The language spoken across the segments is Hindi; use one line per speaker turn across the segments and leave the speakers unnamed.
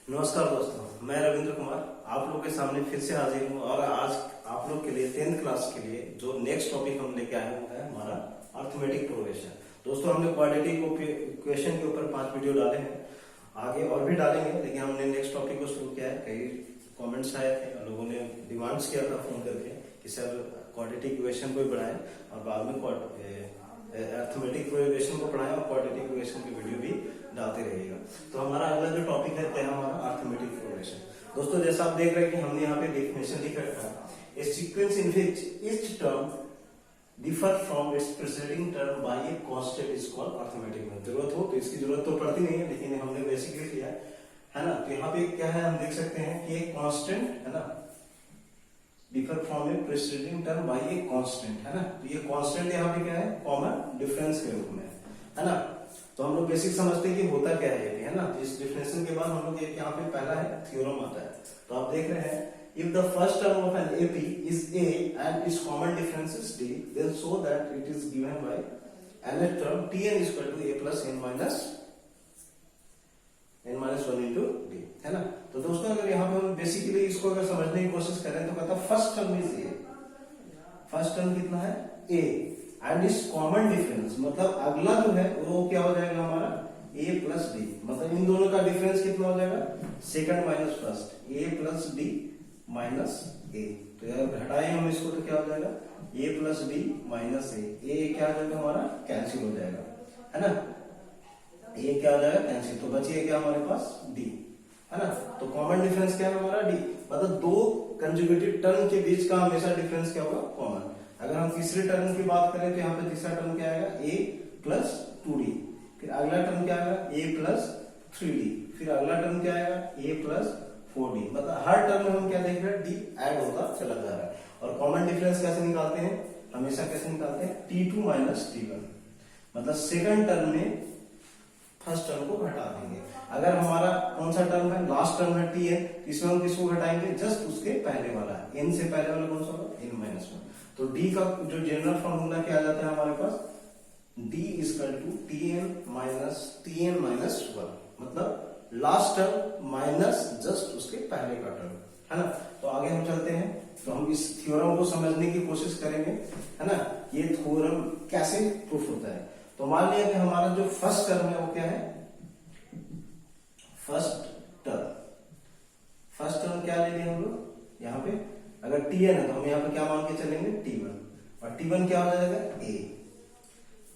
नमस्कार दोस्तों, मैं रविंद्र कुमार आप लोगों के सामने फिर से हाजिर हूँ और आज आप लोग के लिए 10th क्लास के लिए जो नेक्स्ट टॉपिक हम लेके आए हुए हैं हमारा अर्थमेटिक प्रोग्रेशन। दोस्तों, हमने क्वाड्रेटिक इक्वेशन के ऊपर 5 वीडियो डाले हैं, आगे और भी डालेंगे, लेकिन हमने नेक्स्ट टॉपिक को शुरू किया है। कई कमेंट्स आए थे और लोगों ने डिमांड्स किया था फोन करके कि सर क्वाड्रेटिक इक्वेशन को भी बढ़ाएं और बाद में अर्थमेटिक प्रोग्रेशन को पढ़ाएं और क्वाड्रेटिक इक्वेशन की वीडियो भी डालते रहिएगा। तो हमारा अगला जो टॉपिक है हमारा अर्थमेटिक प्रोग्रेशन। दोस्तों, जैसा आप देख रहे हैं कि हमने यहाँ पे डेफिनेशन लिख रखा है, a sequence in which each term differ from its preceding term by a constant is called arithmetic. जरूरत हो तो इसकी जरूरत तो पड़ती नहीं है, लेकिन हमने बेसिकली किया है ना। तो यहाँ पे क्या है, हम देख सकते हैं कि एक कांस्टेंट है ना, differ from A preceding term by a constant है ना। तो ये कांस्टेंट यहाँ पे क्या है, कॉमन डिफरेंस के रूप में है ना। तो हम लोग बेसिक समझते हैं कि होता क्या है ना। तो इस डिफरेंशियल के बाद हम लोग यहाँ पे पहला है थ्योरम आता है। तो आप देख रहे हैं, if the first term of an AP is A and its common difference is D, then show that it is given by nth term Tn is equal to A plus n minus 1 into D है ना। तो दोस्तों, अगर यहाँ पे हम बेसिकली इसको अगर समझने की कोशिश करें तो कहता first term is A। First term कितना है, A एंड इस कॉमन डिफरेंस, मतलब अगला जो है वो क्या हो जाएगा हमारा A प्लस D, मतलब इन दोनों का डिफरेंस कितना हो जाएगा, second minus first, A plus D minus A। तो यार घटाएं हम इसको तो क्या हो जाएगा, A plus D minus A क्या हो जाएगा हमारा, कैंसिल हो जाएगा है ना। A क्या हो जाएगा, कैंसिल, तो बचिए क्या हमारे पास D है ना। तो कॉमन डिफरेंस क्या है हमारा D, मतलब दो कंजुगेटिव टर्म के बीच का हमेशा डिफरेंस क्या होगा, कॉमन। अगर हम तीसरे टर्म की बात करें तो यहाँ पे तीसरा टर्म क्या आएगा, A प्लस 2D, फिर अगला टर्म क्या आएगा, A प्लस 3D, फिर अगला टर्म क्या आएगा, A प्लस 4D। मतलब हर टर्म में हम क्या देख रहे हैं, D ऐड होता चला जा रहा है। और कॉमन डिफरेंस कैसे निकालते हैं, हमेशा कैसे निकालते हैं, T2 माइनस T1, मतलब सेकंड टर्म में फर्स्ट टर्म को घटा देंगे। अगर हमारा कौन सा टर्म है, लास्ट टर्म है Tn, इसमें हम किसको घटाएंगे, जस्ट उसके पहले वाला, n से पहले वाला कौन सा होगा, n माइनस 1। तो D का जो जनरल फॉर्मूला क्या आ जाता है हमारे पास, D equal to Tn minus 1, मतलब लास्ट टर्म माइनस जस्ट उसके पहले का टर्म है ना। तो आगे हम चलते हैं, तो हम इस थ्योरम को समझने की कोशिश करेंगे है ना, ये थ्योरम कैसे प्रूफ होता है। तो मान लिया कि हमारा जो फर्स्ट टर्म है वो क्या है, फर्स्ट टर्म क्या ले लिया हम लोग यहाँ पे, अगर Tn है तो हम यहाँ पे क्या मान के चलेंगे, T1, और T1 क्या हो जाएगा, A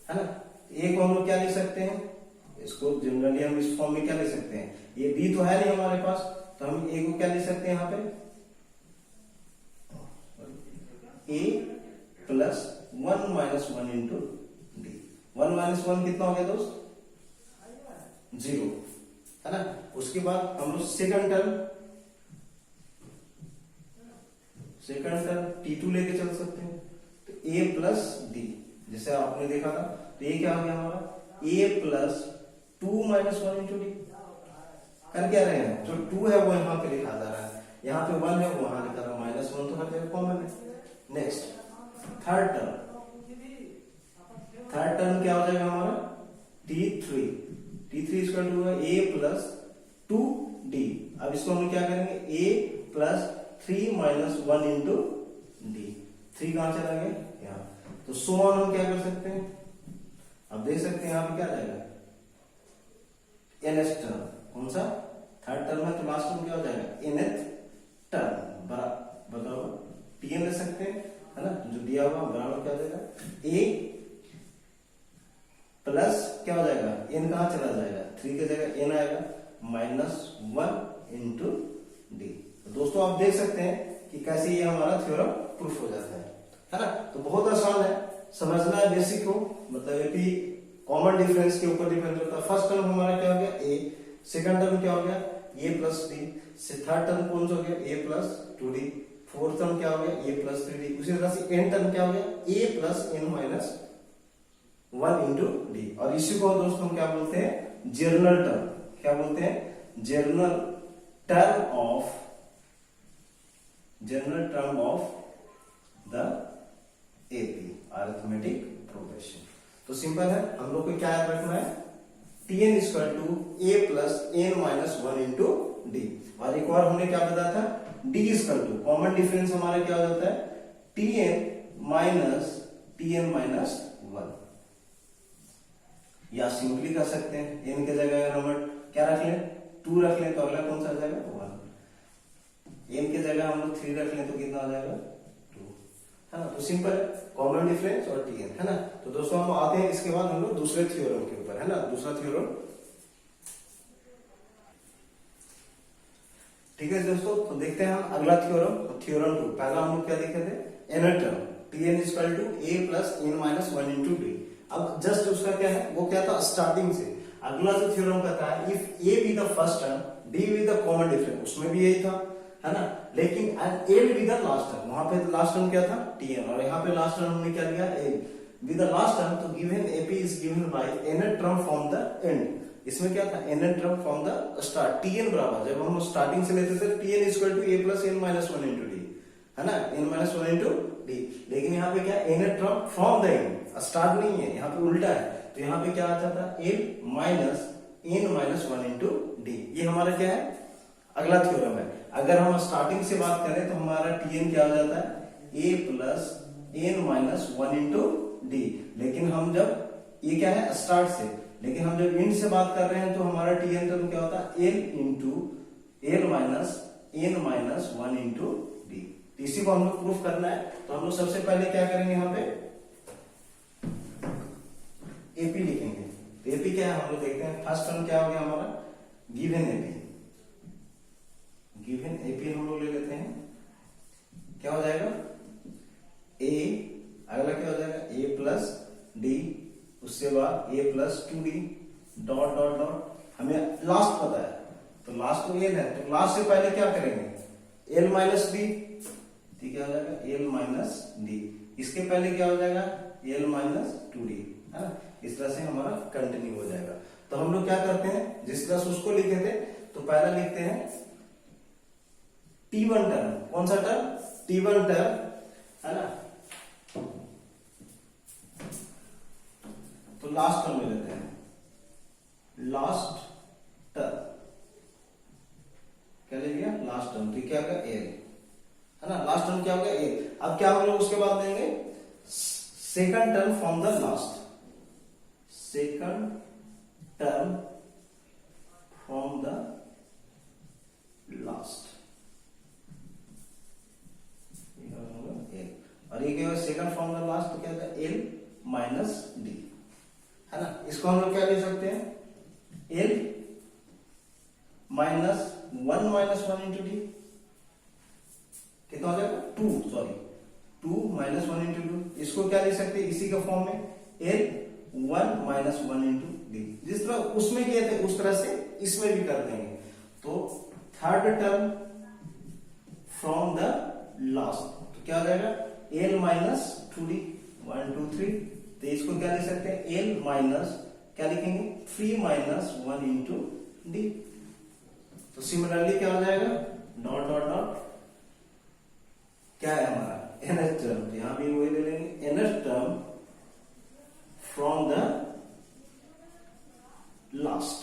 है ना। A को हम लोग क्या लिख सकते हैं, इसको जनरली हम इस फॉर्म में क्या लिख सकते हैं, ये B तो है नहीं हमारे पास, तो हम A को क्या लिख सकते हैं यहाँ पे, A plus 1 minus 1 into D। 1 minus 1 कितना हो गया दोस्त, 0 है ना। उसके बाद हम लोग सेकंड टर्म T2 लेके चल सकते हैं, तो A प्लस D, जैसे आपने देखा था, तो ये क्या हो गया हमारा, A plus 2 minus 1 into D। कर क्या रहे हैं, जो 2 है वो यहाँ पे लिखा जा रहा है, यहाँ पे 1 है वो वहां लिखा रहा है, माइनस 1 तो हर जगह कॉमन है। नेक्स्ट थर्ड टर्म क्या हो जाएगा हमारा, T3 equal to A plus 2D। अब इसको हम क्या करेंगे, A plus 3 minus 1 into D। 3 कहां चला गया, यहाँ, तो सो ऑन हम क्या कर सकते हैं, अब देख सकते हैं यहाँ पे क्या जाएगा, nth टर्म, कौन सा, थर्ड टर्म है, तो लास्ट टर्म क्या हो जाएगा, nth टर्म बराबर Tn ले सकते हैं है ना, जो दिया हुआ बराबर क्या हो जाएगा, A प्लस क्या हो जाएगा, n कहां चला जाएगा, 3 की जगह n आएगा, माइनस 1 इंटू D। दोस्तों, आप देख सकते हैं कि कैसे ये हमारा थ्योरम प्रूफ हो जाता है ना। तो बहुत आसान है, समझना है, बेसिक हो, मतलब एपी कॉमन डिफरेंस के ऊपर डिपेंड करता है। फर्स्ट टर्म हमारा क्या हो गया, A, सेकंड टर्म क्या हो गया, A plus D, third term कौन सा हो गया, A plus 2D, fourth term क्या हो गया, A प्लस 3D, उसी तरह से एन टर्म क्या हो गया, A plus n minus 1 into D। और इसी को दोस्तों हम क्या बोलते हैं, जर्नल टर्म, क्या बोलते हैं, general term of the AP arithmetic progression. तो सिंपल है, हम लोग को क्या याद रखना है, Tn equal to a plus N minus one into d. और एक और हमने क्या बताया था, d equal to common difference हमारा क्या हो जाता है, Tn माइनस वन। या सिंपली कर सकते हैं, n के जगह अगर हम क्या रख लें, 2 रख लें तो अगला कौन सा आ जाएगा, 1। n के जगह हम लोग 3 रख लें तो कितना आ जाएगा, 2, है ना। तो सिंपल है, कॉमन डिफरेंस और Tn, है ना। तो दोस्तों हम आते हैं इसके बाद हम लोग दूसरे थ्योरम के ऊपर, है ना। दूसरा थ्योरम, ठीक है दोस्तों। तो देखते हैं हम अगला थ्योरम, थ्योरम 2। पहला हम लोग क्या देखे थे, nth term Tn equal to a plus N minus one into d. अब जस्ट उसका क्या है, वो क्या था स्टार्टिंग से। अगला जो थ्योरम कहता है if a be the first term d with the common difference, उसमें भी यही था, है ना। लेकिन and l with the last term, वहां पे लास्ट टर्म क्या था, Tn, और यहाँ पे लास्ट टर्म हमने क्या लिया, a with the last term. तो given ap is given by nth term from the end. इसमें क्या था, nth term from the start. Tn बराबर, जब हम स्टार्टिंग से लेते थे Tn equal to a plus N minus one into D, है ना, n minus one into D. लेकिन यहाँ पे क्या, nth term from the end, start नहीं है, यहाँ पे उल्टा है। तो यहाँ पे क्या आ जाता है, a minus N minus one into d. ये हमारा क्या है, अगला थ्योरम है। अगर हम स्टार्टिंग से बात करें तो हमारा Tn क्या हो जाता है, a plus N minus one into D. लेकिन हम जब, ये क्या है स्टार्ट से, लेकिन हम जब एंड से बात कर रहे हैं तो हमारा Tn टर्म क्या होता है, l into l minus N minus one into d. इसी को हम लोग प्रूफ करना है। तो हम लोग सबसे पहले क्या करेंगे, यहाँ पे एपी लिखेंगे। तो एपी क्या है हम लोग देखते हैं। फर्स्ट टर्म क्या हो गया हमारा, गिवन एपी, गिवन एपी हम लोग ले लेते हैं। क्या हो जाएगा, ए, अगला क्या हो जाएगा, ए प्लस डी, उसके बाद A plus two D, dot dot dot. हमें लास्ट पता है तो लास्ट तो एल है, तो लास्ट से पहले क्या करेंगे, एल माइनस डी। ठीक है, हो जाएगा एल माइनस डी। इसके पहले क्या हो जाएगा, एल माइनस टू डी, है ना। इस तरह से हमारा कंटिन्यू हो जाएगा। तो हम लोग क्या करते हैं, जिस तरह से उसको लिखे थे, तो पहला लिखते हैं T1 टर्म। कौन सा टर्म, T1 टर्म, है ना। तो लास्ट टर्म ले लेते हैं, लास्ट टर्म क्या ले लिया, लास्ट टर्म। तो क्या होगा, एल, है ना। लास्ट टर्म क्या होगा, एल। अब क्या हम लोग उसके बाद लेंगे, second term from the last, second term from the last, और ये क्या है, सेकंड फ्रॉम द लास्ट। तो क्या होगा, एल माइनस डी, है ना। इसको हम लोग क्या ले सकते हैं, l minus one minus one into d. कितना हो जाएगा, two minus one into two. इसको क्या ले सकते हैं, इसी के फॉर्म में, l one minus one into d. जिस तरह उसमें किए थे उस तरह से इसमें भी कर देंगे। तो third term from the last, तो क्या हो जाएगा, एल माइनस टू डी, 1 2 3। तो इसको क्या ले सकते हैं, एल माइनस क्या लिखेंगे, 3 माइनस वन इंटू डी। तो सिमिलरली क्या हो जाएगा, डॉट डॉट डॉट, क्या है हमारा nth टर्म। तो यहां भी वही ले लेंगे, nth term from the last.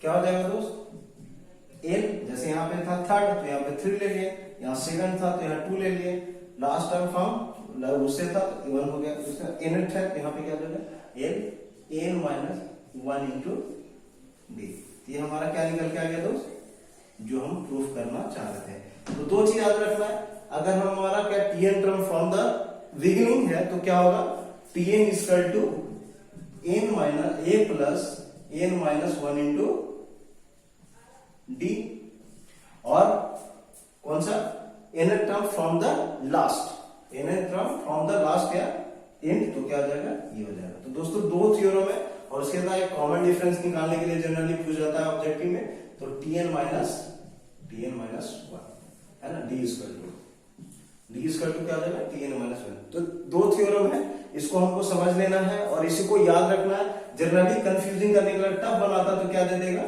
क्या हो जाएगा दोस्त, एल, जैसे यहां पे था थर्ड, तो यहां पे 3 ले लिए, यहां सेकंड था तो यहां 2 ले लिए, लास्ट टर्म फ्रॉम उससे था तो 1 हो गया, उसका nth है, यहाँ पे क्या हो जाएगा, l n minus one into d. ये हमारा क्या निकल के आ गया दोस्त, जो हम प्रूफ करना चाह रहे थे। तो दो चीज याद रखना है, अगर हमारा क्या Tn term from the beginning है तो क्या होगा, Tn equal to n minus a plus N minus one into d. और कौन सा, nth term from the last, nth term from the last क्या एंड, तो क्या हो जाएगा, ये हो जाएगा। तो दोस्तों दो थ्योरम है, और उसके बाद एक कॉमन डिफरेंस निकालने के लिए जनरली पूछ जाता है ऑब्जेक्टिव में। तो Tn माइनस वन, है ना, डी इक्वल टू क्या हो जाएगा, Tn माइनस वन। तो दो थ्योरम है, इसको हमको समझ लेना है और इसी को याद रखना है। जनरली कंफ्यूजिंग करने के लिए टफ बनाता तो क्या दे देगा,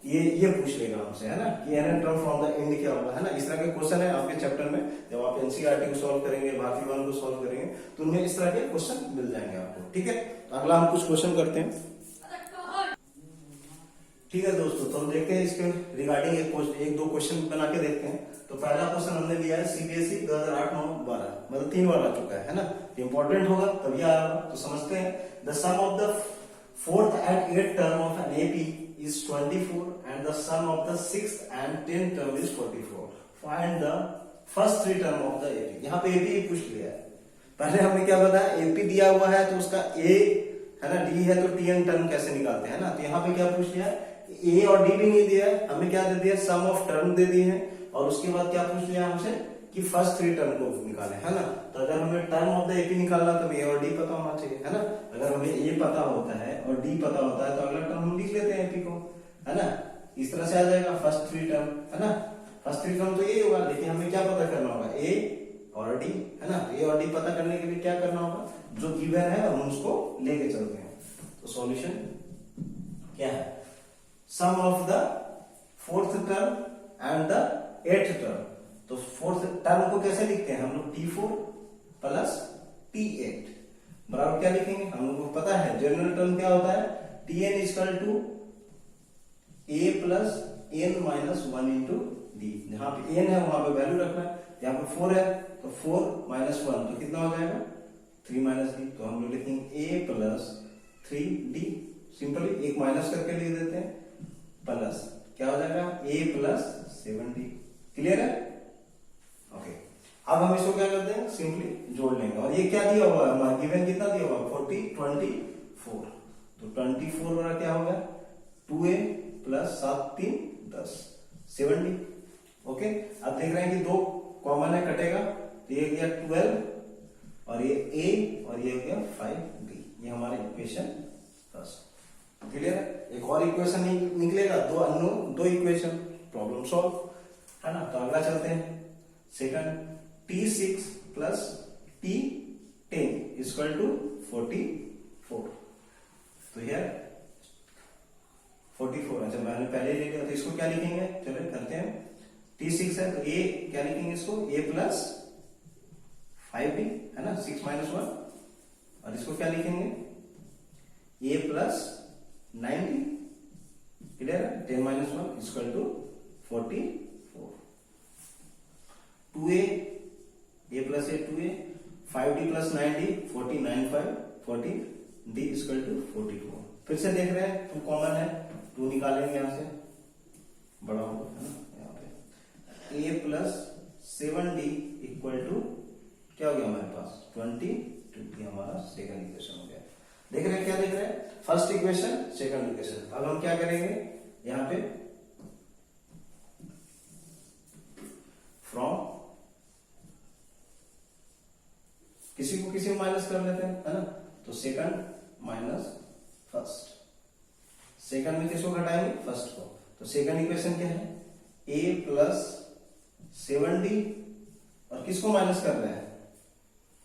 ये पूछ लेगा हमसे, है ना, कि nth term from the and क्या होगा, है ना। इस तरह के क्वेश्चन है आपके चैप्टर में, जब आप एनसीईआरटी को सॉल्व करेंगे, भारतीय वन को सॉल्व करेंगे, तो उनमें इस तरह के क्वेश्चन मिल जाएंगे आपको। ठीक है, तो अगला हम कुछ क्वेश्चन करते हैं। ठीक है दोस्तों, तो हम देखते हैं इसके रिगार्डिंग एक दो क्वेश्चन बना के देखते हैं। तो पहला क्वेश्चन हमने लिया है सीबीएसई 2008-9-12, मतलब 3 बार आ चुका है ना, तो इंपॉर्टेंट होगा तभी आ रहा होगा। तो समझते हैं, the sum of the 4th and 8th term of an AP is 24 and the sum of the 6th and 10th term is 44. Find the first 3 term of the AP। यहाँ पे AP पूछ लिया है। पहले हमें क्या बताया, AP दिया हुआ है तो उसका A है ना, D है तो TN टर्म कैसे निकालते हैं ना। तो यहाँ पे क्या पूछ लिया, A और D भी नहीं दिया है, हमें क्या दे दिया, सम ऑफ टर्म दे दिए हैं। और उसके बाद क्या पूछ लिया हमसे कि फर्स्ट 3 टर्म को निकाले, है ना। तो अगर हमें टर्म ऑफ द एपी निकालना तो ए और डी पता होना चाहिए, है ना। अगर हमें ए पता होता है और डी पता होता है तो अगला टर्म हम लिख लेते हैं एपी को, है ना। इस तरह से आ जाएगा फर्स्ट 3 टर्म, है ना। फर्स्ट 3 टर्म तो ये होगा, लेकिन हमें क्या पता करना होगा, ए और डी, है ना। ए और डी पता करने के लिए क्या करना होगा, जो गिवन है हम उसको लेके चलते हैं। तो सॉल्यूशन क्या है, sum of the 4th term and the 8th term. तो 4th टर्म को कैसे लिखते हैं हम लोग, T4 प्लस T8 बराबर क्या लिखेंगे, हम लोग को पता है जनरल टर्म क्या होता है, Tn equal to A plus n minus 1 into d. जहां पे n है वहां पे वैल्यू रखना है, यहाँ पे 4 है तो 4 माइनस 1 तो कितना हो जाएगा 3 माइनस डी। तो हम लोग लिखेंगे A प्लस 3D, सिंपली एक माइनस करके लिख देते हैं, प्लस क्या हो जाएगा A प्लस 7D। क्लियर है, ओके। अब हम इसको क्या करते हैं, सिंपली जोड़ लेंगे। और ये क्या दिया हुआ है हमारा, गिवन कितना दिया हुआ है 40 24। तो 24 वाला क्या होगा 2A प्लस 7 3 10 7D। ओके, अब देख रहे हैं कि 2 कॉमन है, कटेगा तो ये गया 12 और ये A और ये हो गया 5B। ये हमारे इक्वेशन फर्स्ट। क्लियर है, एक और इक्वेशन निकलेगा, 2 अननोन 2 इक्वेशन, प्रॉब्लम सॉल्व, है ना। तो अगला चलते हैं second, T6 plus T10 equal to 44। तो यार 44, अच्छा मैंने पहले ले लिया, तो इसको क्या लिखेंगे, चलो करते हैं। T6 है तो A क्या लिखेंगे इसको, A प्लस 5B, है ना, 6 माइनस 1। और इसको क्या लिखेंगे, A प्लस 9D। क्लियर है, 10 minus 1 equal to 44। 2A, A plus A 2A, 5D plus 9D 49 5 40D equal to 44। फिर से देख रहे हैं 2 कॉमन है, 2 निकालेंगे यहां से, बड़ा होगा, है ना। यहाँ पे A plus 7D equal to क्या हो गया हमारे पास 22। ये हमारा सेकंड इक्वेशन हो गया। देख रहे हैं, क्या देख रहे हैं, फर्स्ट इक्वेशन सेकंड इक्वेशन। अब हम क्या करेंगे, यहाँ पे फ्रॉम किसी को किसी में माइनस कर लेते हैं, है ना। तो सेकंड माइनस फर्स्ट, सेकंड में किसको घटाएंगे, फर्स्ट को। तो सेकंड इक्वेशन क्या है, A प्लस 7D और किसको माइनस कर रहे हैं,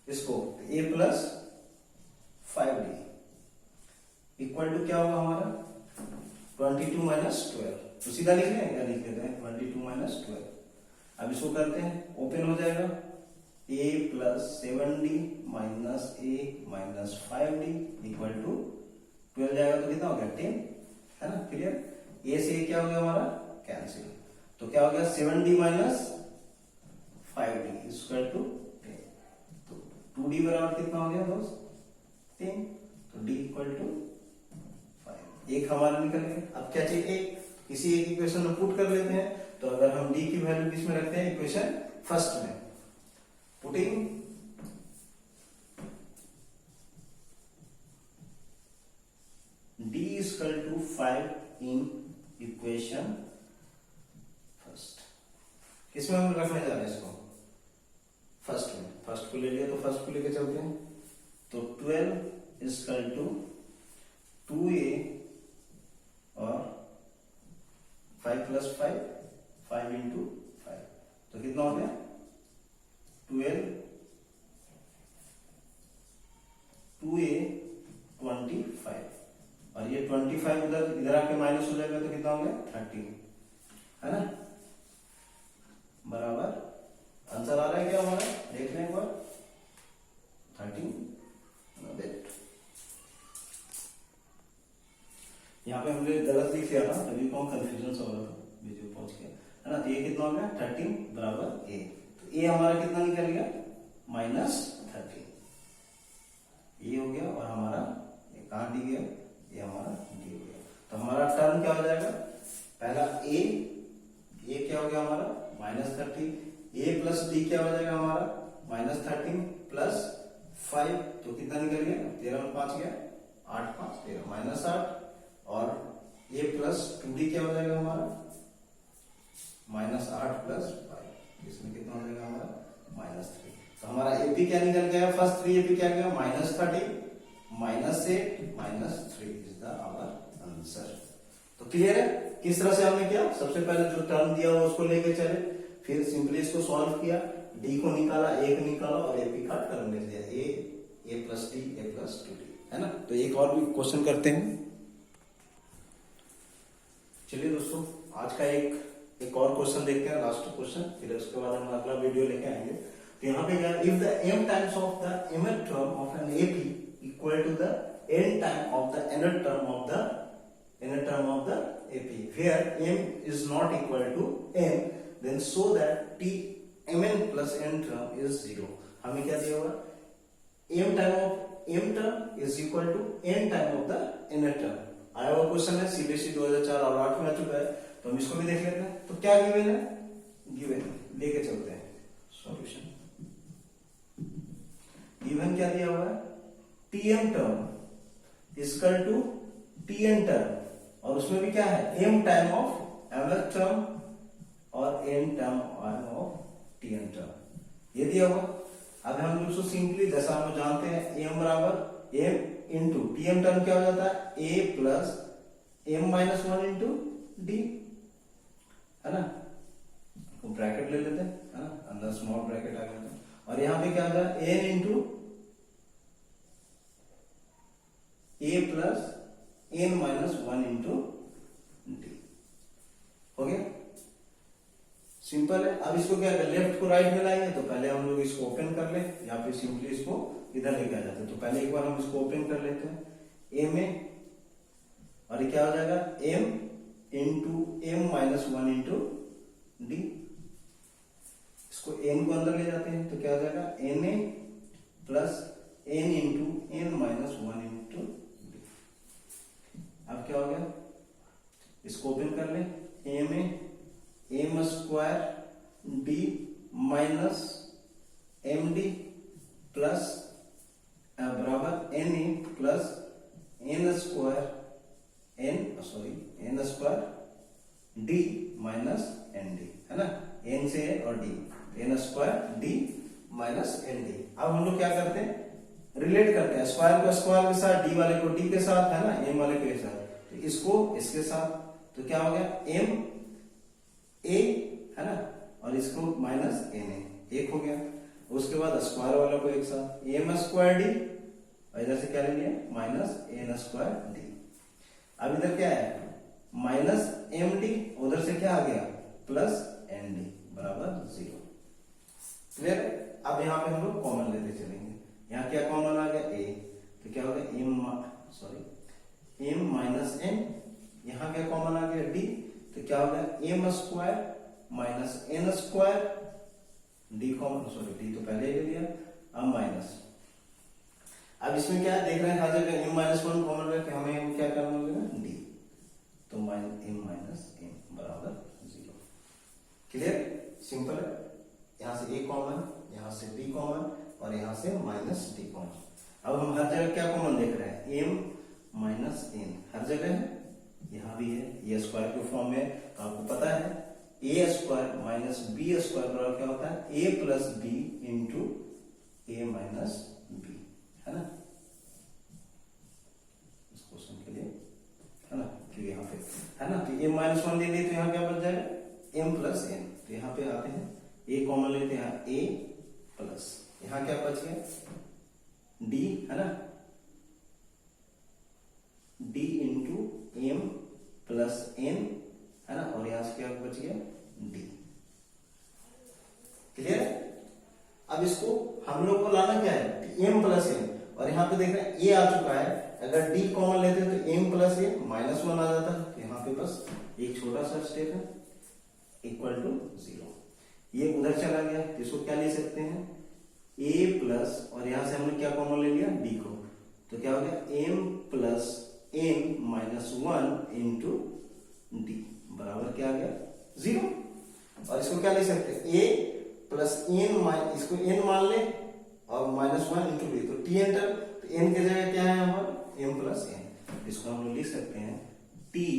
इसको, A plus 5D equal to क्या होगा हमारा 22 माइनस 12। तो सीधा लिख लें, या लिख लेते हैं 22 माइनस 12। अब इसको करते हैं, ओपन हो जाएगा, A plus 7D minus A minus 5D equal to 12 जाएगा तो कितना हो गया 10, है ना। क्लियर, A से क्या हो गया हमारा कैंसिल, तो क्या हो गया 7D minus 5D equal to 10। तो 2D बराबर कितना हो गया दोस्त 10, तो D इक्वल टू 5। एक हमारा निकल गया। अब क्या चाहिए, एक किसी एक इक्वेशन में पुट कर लेते हैं। तो अगर हम D की वैल्यू किस में रखते हैं, इक्वेशन फर्स्ट में, putting D equal to 5 in equation first. किसमें हम रखने जा रहे हैं इसको, फर्स्ट में। फर्स्ट को ले लिया तो फर्स्ट को लेके चलते हैं। तो 12 इक्वल टू 2A और 5 प्लस 5 इंटू 5, तो कितना हो गया 12 2A 25। और ये 25 इधर आके माइनस हो जाएगा तो कितना हो गया 13, है ना। बराबर आंसर आ रहा है क्या हमारा, देख लें एक बार, 13। यहाँ पे हमने गलत लिख लिया था, तभी को कंफ्यूजन हो रहा था, वीडियो पहुंच गया है ना। तो ये कितना हो गया 13 बराबर ए। तो ए हमारा कितना निकल गया -13, ये हो गया। और हमारा ये कहाँ डी गया, ये हमारा डी हो गया। तो हमारा टर्म क्या हो जाएगा, पहला ए क्या हो गया हमारा -30, ए प्लस डी क्या हो जाएगा हमारा -13 प्लस 5, तो कितना निकल गया 13 में 5 गया 8 5 13 -8, और ए प्लस 2डी क्या हो जाएगा हमारा -8 प्लस 5, इसमें कितना हो जाएगा हमारा -3। तो हमारा एपी क्या निकल गया, फर्स्ट 3 एपी क्या गया -30 -8 -3 इज द आवर आंसर। तो क्लियर है किस तरह से हमने किया, सबसे पहले जो टर्म दिया हुआ उसको लेके चले, फिर सिंपली इसको सॉल्व किया, डी को निकाला, ए को निकाला और एपी का टर्म लिख दिया, ए प्लस डी ए प्लस 2डी, है ना। तो एक और भी क्वेश्चन करते हैं। चलिए दोस्तों, आज का एक और क्वेश्चन देखते हैं, लास्ट क्वेश्चन, फिर उसके बाद हम अगला वीडियो लेके आएंगे। तो यहाँ पे क्या, if the m times of the mth term of an AP equal to the n time of the nth term of the AP, where m is not equal to n, then so that t mn plus n term is 0। हमें क्या दिया हुआ, m term is equal to n time of the nth term. आया हुआ क्वेश्चन है, सीबीएसई 2004 और 8 में आ चुका है, तो हम इसको भी देख लेते हैं। तो क्या गिवन है, गिवन लेके चलते हैं सॉल्यूशन। गिवन क्या दिया हुआ है, TM term equal to TN term, और उसमें भी क्या है m time of mth term और n time of TN term, ये दिया हुआ। अब हम लोग उसको सिंपली जैसा हम जानते हैं m बराबर m इंटू टीएम टर्म क्या हो जाता है a plus m-1 into D, है ना। तो ब्रैकेट ले लेते हैं, है ना, अंदर स्मॉल ब्रैकेट आ गया, और यहां पे क्या आ जाए n into a plus n-1 into D, हो गया, सिंपल है। अब इसको क्या कर, लेफ्ट को राइट में लाएंगे, तो पहले हम लोग इसको ओपन कर ले, या फिर सिंपली इसको इधर लेके आ जाते हैं। तो पहले एक बार हम इसको ओपन कर लेते हैं, a में, और ये क्या हो जाएगा m into m-1 into D, इसको n को अंदर ले जाते हैं, तो क्या हो जाएगा na plus n into n-1 into d. अब क्या हो गया, इसको ओपन कर ले, a में m square d minus md plus बराबर na plus n square d minus nd, है ना, n से और d, n square d minus nd। अब हम लोग क्या करते हैं, रिलेट करते हैं, स्क्वायर को स्क्वायर के साथ, d वाले को d के साथ, है ना, m वाले के साथ, तो इसको इसके साथ, तो क्या हो गया m a, है ना, और इसको माइनस na, एक हो गया। उसके बाद स्क्वायर वाला को एक साथ, m स्क्वायर d, और इधर से क्या ले लिया माइनस n स्क्वायर d। अब इधर क्या है माइनस md, उधर से क्या आ गया प्लस nd बराबर 0, क्लियर। अब यहाँ पे हम लोग कॉमन लेते चलेंगे, यहाँ क्या कॉमन आ गया a, तो क्या हो गया m माइनस n, यहाँ क्या कॉमन आ गया d, तो क्या हो गया m square minus n square, d common, d तो पहले ही ले लिया, अब माइनस। अब इसमें क्या देख रहे हैं, हर जगह m-1 कॉमन रखे, हमें क्या करना होगा d, तो m-n बराबर 0, क्लियर, सिंपल है। यहाँ से a कॉमन, यहाँ से d कॉमन, और यहाँ से माइनस d कॉमन। अब हम हर जगह क्या कॉमन देख रहे हैं, m माइनस n हर जगह है, यहाँ भी है, ये स्क्वायर के फॉर्म में, तो आपको पता है a square minus b square बराबर क्या होता है a plus b into a minus b, है ना, इस क्वेश्चन के लिए, है ना, तो यहाँ पे है ना, तो m-1 ले लिए, तो यहाँ क्या बच जाएगा m प्लस n, तो यहाँ पे आते हैं a कॉमन लेते हैं, a प्लस, यहाँ क्या बच गया d, है ना, d into m plus n, है ना, और यहां से क्या बच गया d, क्लियर। अब इसको हम लोग को लाना क्या है m प्लस n, और यहाँ पे देख रहे हैं a आ चुका है, अगर डी कॉमन लेते हैं तो एम प्लस ए माइनस वन आ जाता है, यहाँ पे बस एक छोटा सा स्टेप है, इक्वल टू 0। ये उधर चला गया, इसको क्या ले सकते हैं, ए प्लस, और यहां से हमने क्या कॉमन ले लिया, डी को, तो क्या हो गया m plus N minus one into d बराबर क्या आ गया 0। और इसको क्या ले सकते हैं, ए प्लस एन, इसको एन मान ले और माइनस वन इंटू डी, तो टी एंटर, तो एन की जगह क्या है हमारा एम प्लस एन, इसको हम लोग लिख सकते हैं टी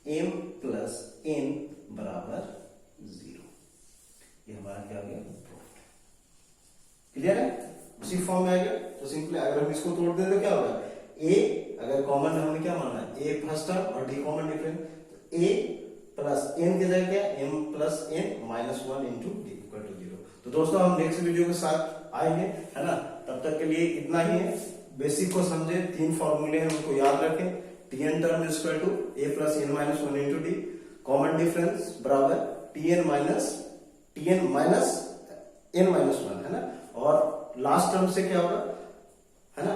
एम प्लस एन बराबर 0। ये हमारा क्या हो गया, क्लियर है, उसी फॉर्म में आ गया। तो सिंपली अगर हम इसको तोड़ दें तो क्या होगा, ए अगर कॉमन हमने क्या माना, ए फर्स्ट टर्म और डी कॉमन डिफरेंस, तो ए प्लस एन की जगह क्या, m plus N minus one into d equal to 0। तो दोस्तों हम नेक्स्ट वीडियो के साथ आएंगे, है ना, तब तक के लिए इतना ही है। बेसिक को समझे, 3 फॉर्मूले हैं उनको याद रखें, T N term is equal to A plus N minus one into D, common difference बराबर T N minus N minus one, है ना, और लास्ट टर्म से क्या होगा, है ना,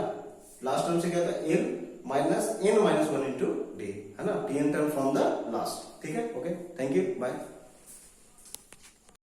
लास्ट टर्म से क्या होता है n minus one into D, है ना, t N term from the last. ठीक है, ओके, थैंक यू, बाय।